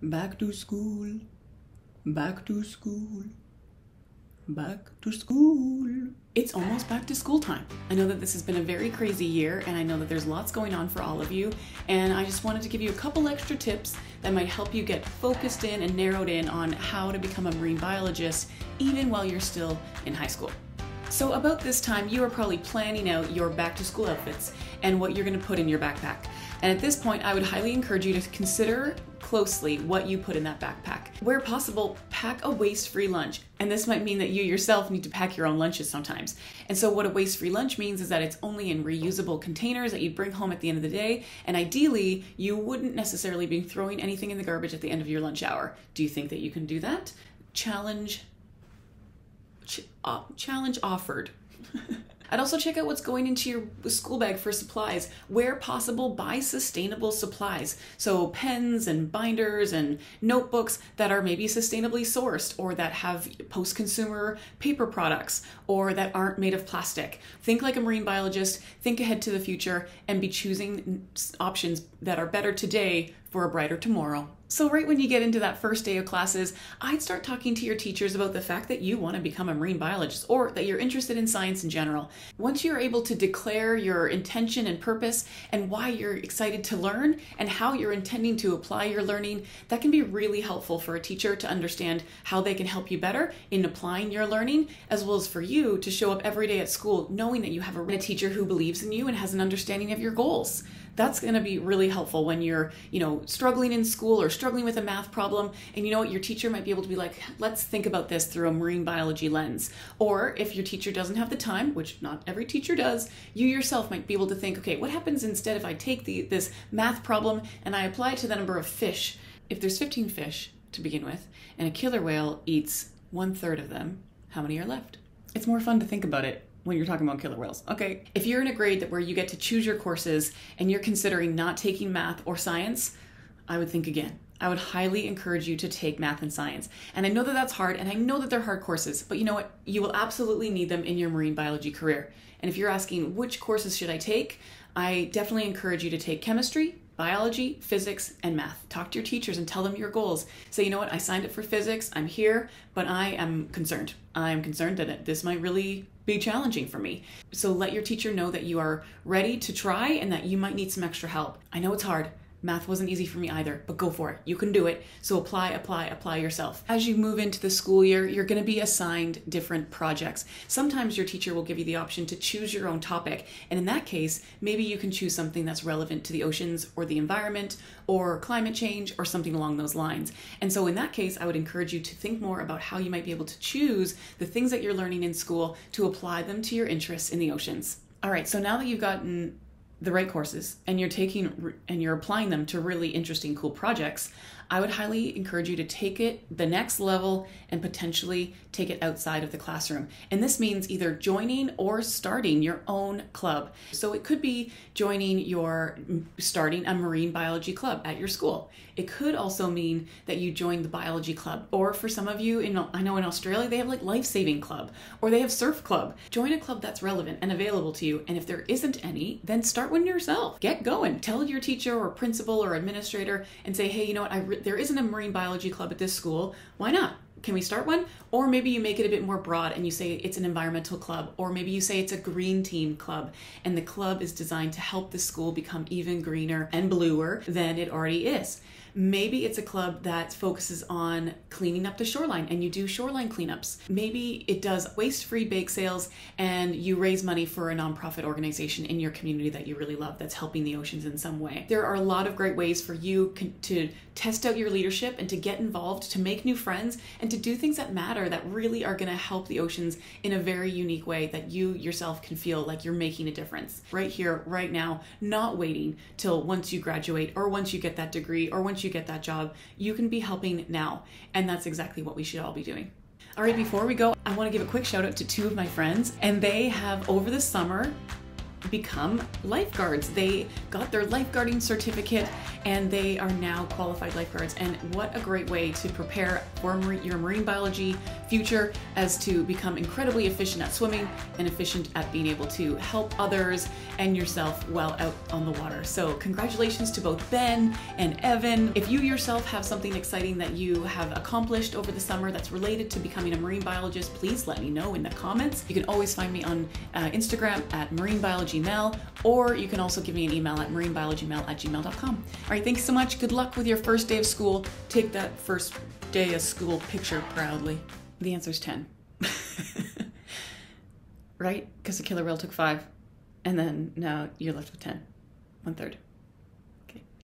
Back to school, back to school, back to school. It's almost back to school time. I know that this has been a very crazy year, and I know that there's lots going on for all of you, and I just wanted to give you a couple extra tips that might help you get focused in and narrowed in on how to become a marine biologist even while you're still in high school. So about this time, you are probably planning out your back to school outfits and what you're going to put in your backpack. And at this point, I would highly encourage you to consider closely what you put in that backpack. Where possible, pack a waste-free lunch. And this might mean that you yourself need to pack your own lunches sometimes. And so what a waste-free lunch means is that it's only in reusable containers that you bring home at the end of the day. And ideally, you wouldn't necessarily be throwing anything in the garbage at the end of your lunch hour. Do you think that you can do that? Challenge offered. I'd also check out what's going into your school bag for supplies. Where possible, buy sustainable supplies. So pens and binders and notebooks that are maybe sustainably sourced, or that have post-consumer paper products, or that aren't made of plastic. Think like a marine biologist, think ahead to the future, and be choosing options that are better today for a brighter tomorrow. So right when you get into that first day of classes, I'd start talking to your teachers about the fact that you want to become a marine biologist, or that you're interested in science in general. Once you're able to declare your intention and purpose and why you're excited to learn and how you're intending to apply your learning, that can be really helpful for a teacher to understand how they can help you better in applying your learning, as well as for you to show up every day at school knowing that you have a teacher who believes in you and has an understanding of your goals. That's going to be really helpful when you're, struggling in school or struggling with a math problem, and your teacher might be able to be like, let's think about this through a marine biology lens. Or if your teacher doesn't have the time, which not every teacher does, you yourself might be able to think, okay, what happens instead if I take this math problem and I apply it to the number of fish? If there's 15 fish to begin with, and a killer whale eats 1/3 of them, how many are left? It's more fun to think about it when you're talking about killer whales. Okay, if you're in a grade where you get to choose your courses and you're considering not taking math or science, I would think again. I would highly encourage you to take math and science. And I know that that's hard, and I know that they're hard courses, but you know what? You will absolutely need them in your marine biology career. And if you're asking which courses should I take, I definitely encourage you to take chemistry, biology, physics, and math. Talk to your teachers and tell them your goals. Say, you know what, I signed up for physics, I'm here, but I am concerned. I'm concerned that this might really be challenging for me. So let your teacher know that you are ready to try and that you might need some extra help. I know it's hard. Math wasn't easy for me either, but go for it. You can do it. So apply yourself. As you move into the school year, you're going to be assigned different projects. Sometimes your teacher will give you the option to choose your own topic. And in that case, maybe you can choose something that's relevant to the oceans or the environment or climate change or something along those lines. And so in that case, I would encourage you to think more about how you might be able to choose the things that you're learning in school to apply them to your interests in the oceans. All right, so now that you've gotten the right courses and you're applying them to really interesting, cool projects, I would highly encourage you to take it the next level and potentially take it outside of the classroom. And this means either joining or starting your own club. So it could be starting a marine biology club at your school. It could also mean that you join the biology club. Or for some of you, I know in Australia, they have like life-saving club, or they have surf club. Join a club that's relevant and available to you. And if there isn't any, then start one yourself. Get going. Tell your teacher or principal or administrator and say, hey, you know what, there isn't a marine biology club at this school. Why not? Can we start one? Or maybe you make it a bit more broad and you say it's an environmental club, or maybe you say it's a green team club, and the club is designed to help the school become even greener and bluer than it already is. Maybe it's a club that focuses on cleaning up the shoreline and you do shoreline cleanups. Maybe it does waste-free bake sales and you raise money for a nonprofit organization in your community that you really love that's helping the oceans in some way. There are a lot of great ways for you to test out your leadership and to get involved, to make new friends, and to do things that matter, that really are going to help the oceans in a very unique way that you yourself can feel like you're making a difference right here, right now, not waiting till once you graduate or once you get that degree or once you get that job. You can be helping now, and that's exactly what we should all be doing. All right, before we go, I want to give a quick shout out to two of my friends, and they have over the summer become lifeguards. They got their lifeguarding certificate and they are now qualified lifeguards. And what a great way to prepare for your marine biology future, as to become incredibly efficient at swimming and efficient at being able to help others and yourself while out on the water. So congratulations to both Ben and Evan. If you yourself have something exciting that you have accomplished over the summer that's related to becoming a marine biologist, please let me know in the comments. You can always find me on Instagram at marinebiologymel, or you can also give me an email at marinebiologymel@gmail.com. All right, thanks so much. Good luck with your first day of school. Take that first day of school picture proudly. The answer's 10. Right? Because the killer whale took 5, and then now you're left with 10. 1/3.